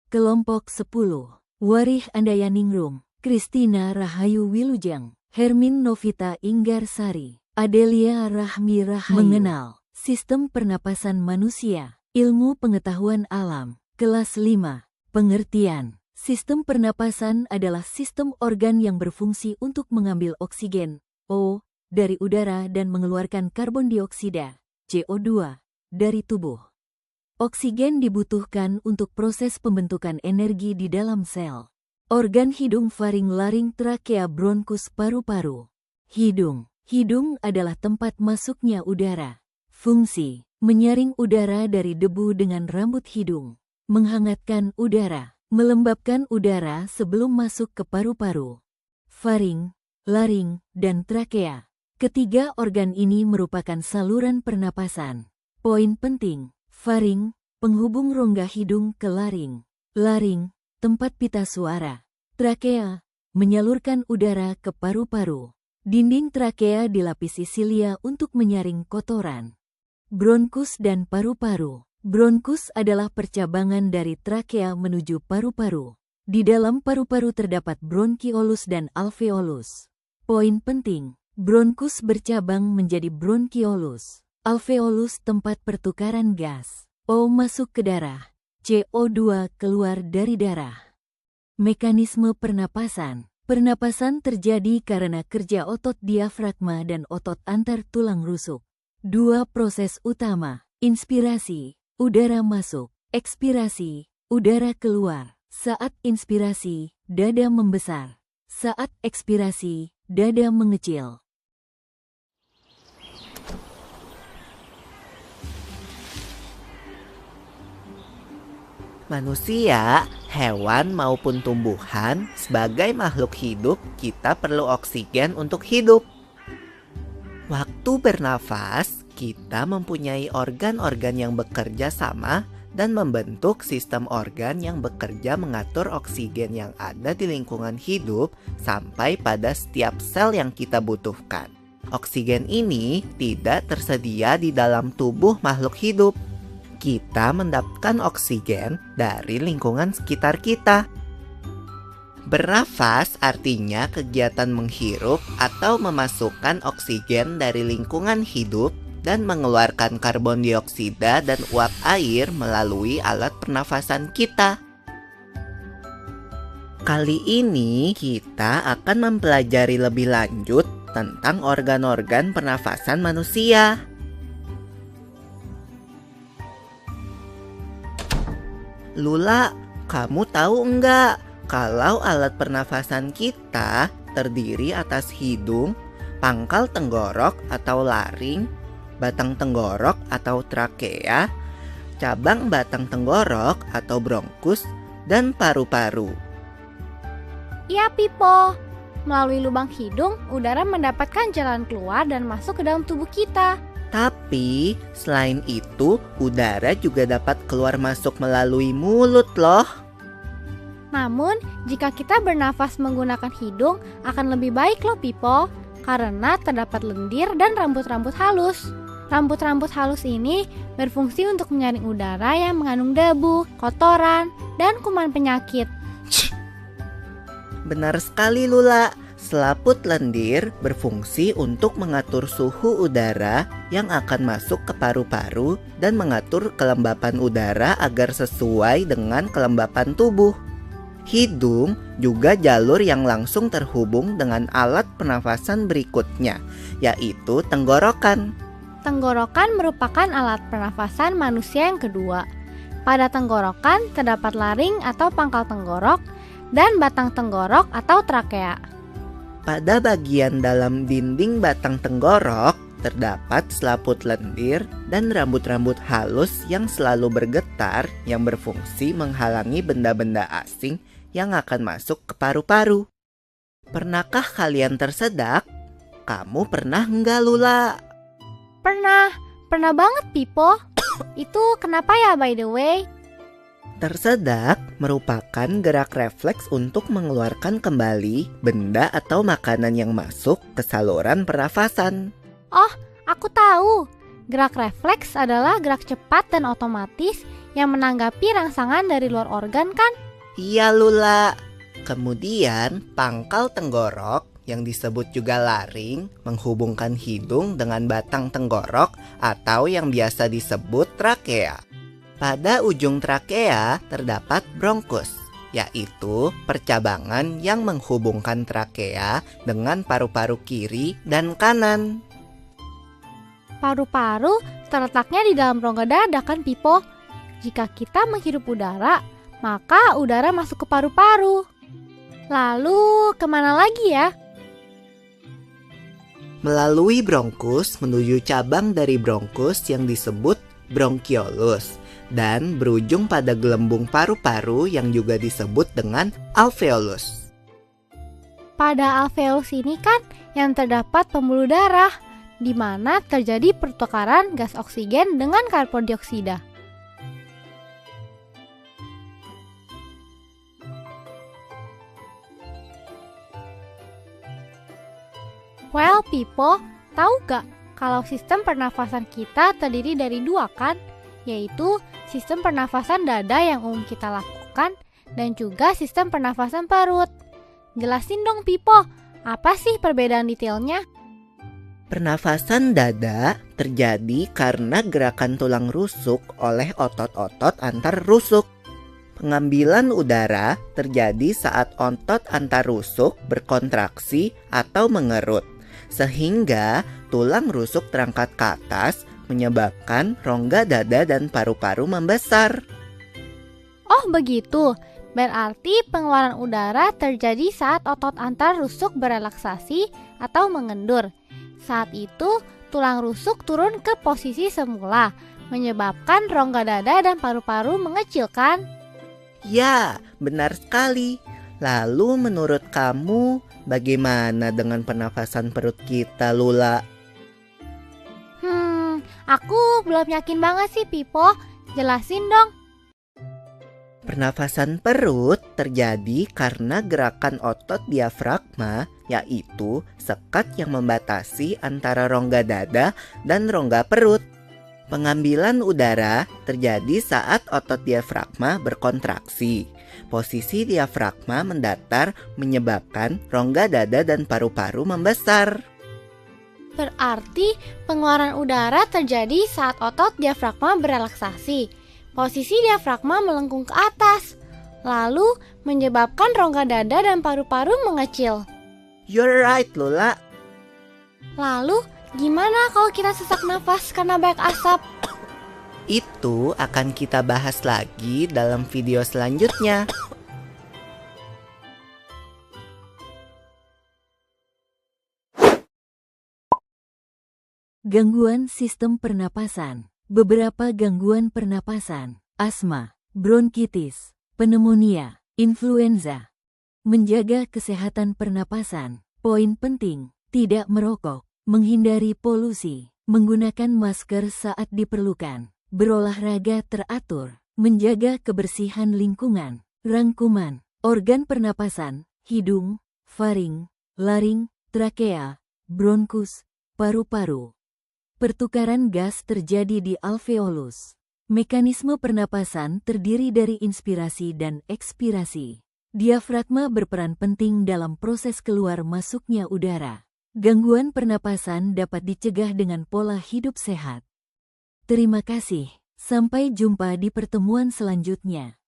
Kelompok 10. Warih Andayaningrum, Kristina Rahayu Wilujeng, Hermin Novita Inggarsari, Adelia Rahmi Rahayu. Mengenal sistem pernapasan manusia, ilmu pengetahuan alam, kelas 5. Pengertian. Sistem pernapasan adalah sistem organ yang berfungsi untuk mengambil oksigen, O, dari udara dan mengeluarkan karbon dioksida, CO2, dari tubuh. Oksigen dibutuhkan untuk proses pembentukan energi di dalam sel. Organ hidung, faring, laring, trakea, bronkus, paru-paru. Hidung. Hidung adalah tempat masuknya udara. Fungsi: menyaring udara dari debu dengan rambut hidung, menghangatkan udara, melembabkan udara sebelum masuk ke paru-paru. Faring, laring, dan trakea. Ketiga organ ini merupakan saluran pernapasan. Poin penting: faring, penghubung rongga hidung ke laring. Laring, tempat pita suara. Trakea, menyalurkan udara ke paru-paru. Dinding trakea dilapisi silia untuk menyaring kotoran. Bronkus dan paru-paru. Bronkus adalah percabangan dari trakea menuju paru-paru. Di dalam paru-paru terdapat bronkiolus dan alveolus. Poin penting: bronkus bercabang menjadi bronkiolus. Alveolus tempat pertukaran gas. O masuk ke darah, CO2 keluar dari darah. Mekanisme pernapasan. Pernapasan terjadi karena kerja otot diafragma dan otot antar tulang rusuk. Dua proses utama: inspirasi, udara masuk; ekspirasi, udara keluar. Saat inspirasi, dada membesar. Saat ekspirasi, dada mengecil. Manusia, hewan maupun tumbuhan, sebagai makhluk hidup, kita perlu oksigen untuk hidup. Waktu bernafas, kita mempunyai organ-organ yang bekerja sama dan membentuk sistem organ yang bekerja mengatur oksigen yang ada di lingkungan hidup sampai pada setiap sel yang kita butuhkan. Oksigen ini tidak tersedia di dalam tubuh makhluk hidup. Kita mendapatkan oksigen dari lingkungan sekitar kita. Bernafas artinya kegiatan menghirup atau memasukkan oksigen dari lingkungan hidup dan mengeluarkan karbon dioksida dan uap air melalui alat pernafasan kita. Kali ini kita akan mempelajari lebih lanjut tentang organ-organ pernafasan manusia. Lula, kamu tahu enggak kalau alat pernafasan kita terdiri atas hidung, pangkal tenggorok atau laring, batang tenggorok atau trakea, cabang batang tenggorok atau bronkus, dan paru-paru. Iya, Pipo. Melalui lubang hidung, udara mendapatkan jalan keluar dan masuk ke dalam tubuh kita. Tapi, selain itu, udara juga dapat keluar masuk melalui mulut loh. Namun, jika kita bernafas menggunakan hidung, akan lebih baik loh, Pipo. Karena terdapat lendir dan rambut-rambut halus. Rambut-rambut halus ini berfungsi untuk menyaring udara yang mengandung debu, kotoran, dan kuman penyakit. Benar sekali, Lula. Selaput lendir berfungsi untuk mengatur suhu udara yang akan masuk ke paru-paru dan mengatur kelembapan udara agar sesuai dengan kelembapan tubuh. Hidung juga jalur yang langsung terhubung dengan alat pernafasan berikutnya, yaitu tenggorokan. Tenggorokan merupakan alat pernafasan manusia yang kedua. Pada tenggorokan terdapat laring atau pangkal tenggorok dan batang tenggorok atau trakea. Pada bagian dalam dinding batang tenggorok terdapat selaput lendir dan rambut-rambut halus yang selalu bergetar yang berfungsi menghalangi benda-benda asing yang akan masuk ke paru-paru. Pernahkah kalian tersedak? Kamu pernah enggak, Lula? Pernah banget, Pipo. Itu kenapa ya, by the way? Tersedak merupakan gerak refleks untuk mengeluarkan kembali benda atau makanan yang masuk ke saluran pernafasan. Oh, aku tahu. Gerak refleks adalah gerak cepat dan otomatis yang menanggapi rangsangan dari luar organ kan? Iya Lula. Kemudian pangkal tenggorok yang disebut juga laring menghubungkan hidung dengan batang tenggorok atau yang biasa disebut trakea. Pada ujung trakea terdapat bronkus, yaitu percabangan yang menghubungkan trakea dengan paru-paru kiri dan kanan. Paru-paru terletaknya di dalam rongga dada kan, Pipo? Jika kita menghirup udara, maka udara masuk ke paru-paru. Lalu kemana lagi ya? Melalui bronkus menuju cabang dari bronkus yang disebut bronkiolus dan berujung pada gelembung paru-paru yang juga disebut dengan alveolus. Pada alveolus ini kan yang terdapat pembuluh darah, di mana terjadi pertukaran gas oksigen dengan karbon dioksida. Well, Pipo, tahu gak kalau sistem pernafasan kita terdiri dari dua kan? Yaitu sistem pernafasan dada yang umum kita lakukan dan juga sistem pernafasan perut. Jelasin dong, Pipo, apa sih perbedaan detailnya? Pernafasan dada terjadi karena gerakan tulang rusuk oleh otot-otot antar rusuk. Pengambilan udara terjadi saat otot antar rusuk berkontraksi atau mengerut, sehingga tulang rusuk terangkat ke atas menyebabkan rongga dada dan paru-paru membesar. Oh begitu, berarti pengeluaran udara terjadi saat otot antar rusuk berelaksasi atau mengendur. Saat itu, tulang rusuk turun ke posisi semula, menyebabkan rongga dada dan paru-paru mengecil kan? Ya, benar sekali. Lalu menurut kamu, bagaimana dengan pernafasan perut kita, Lula? Aku belum yakin banget sih, Pipo. Jelasin dong. Pernafasan perut terjadi karena gerakan otot diafragma, yaitu sekat yang membatasi antara rongga dada dan rongga perut. Pengambilan udara terjadi saat otot diafragma berkontraksi. Posisi diafragma mendatar menyebabkan rongga dada dan paru-paru membesar. Berarti pengeluaran udara terjadi saat otot diafragma berelaksasi. Posisi diafragma melengkung ke atas, lalu menyebabkan rongga dada dan paru-paru mengecil. You're right, Lula. Lalu, gimana kalau kita sesak nafas karena banyak asap? Itu akan kita bahas lagi dalam video selanjutnya. Gangguan sistem pernapasan. Beberapa gangguan pernapasan, asma, bronkitis, pneumonia, influenza. Menjaga kesehatan pernapasan. Poin penting, tidak merokok, menghindari polusi, menggunakan masker saat diperlukan, berolahraga teratur, menjaga kebersihan lingkungan. Rangkuman, organ pernapasan, hidung, faring, laring, trakea, bronkus, paru-paru. Pertukaran gas terjadi di alveolus. Mekanisme pernapasan terdiri dari inspirasi dan ekspirasi. Diafragma berperan penting dalam proses keluar masuknya udara. Gangguan pernapasan dapat dicegah dengan pola hidup sehat. Terima kasih. Sampai jumpa di pertemuan selanjutnya.